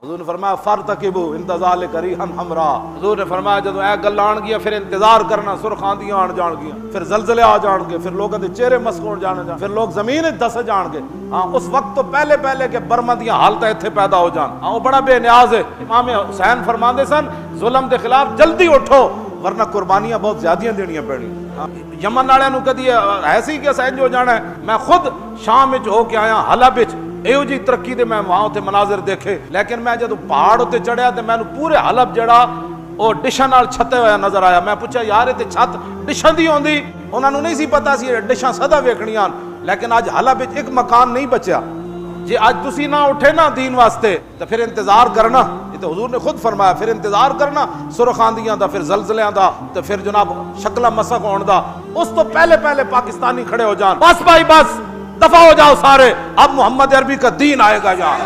हुजूर ने फरमाया फरतकिबू इंतजार करीहन हमरा। हुजूर ने फरमाया जदों ए गल्लां आणगियां फिर इंतजार करना, सुरख आंदियां आण जाणगियां, फिर जलजले आ जाणगे, फिर लोगों के चेहरे मस्क हो जाणगे, फिर लोग जमीन दस जाणगे। हाँ, उस वक्त तो पहले पहले के बर्मा दियां हालतां इत्थे पैदा हो जान। हाँ, वो बड़ा बेनियाज है। इमाम हुसैन फरमांदे सन जुल्म के खिलाफ जल्दी उठो वरना कुर्बानियां बहुत ज्यादा देनियां पैणियां। यमन वाले नूं कदी ऐसी कि असां इंज हो जाना है। मैं खुद शाम विच हो के आया, हलब विच एहो जी तरक्की दे मैं वहां उत्ते मनाजिर देखे, लेकिन मैं जदों पहाड़ उत्ते चढ़िया तो मैनूं पूरे हलब जड़ा वो डिशां नाल छते होया नजर आया। मैं पूछा यार ये छत डिशां दी होंदी? उन्होंने नहीं सी पता सी डिशां सदा वेखणियां, लेकिन अज हलब विच एक मकान नहीं बचा। जे अज तुसी ना उठे ना दीन वास्ते तो फिर इंतजार करना। ये तो हुजूर ने खुद फरमाया, फिर इंतजार करना सुरख आंदियां दा, फिर जलजलियां दा, तो फिर जनाब शक्ला मसक होने दा। उस तो पहले पहले पाकिस्तानी खड़े हो जान, बस भाई बस दफा हो जाओ सारे, अब मोहम्मद अरबी का दीन आएगा यार।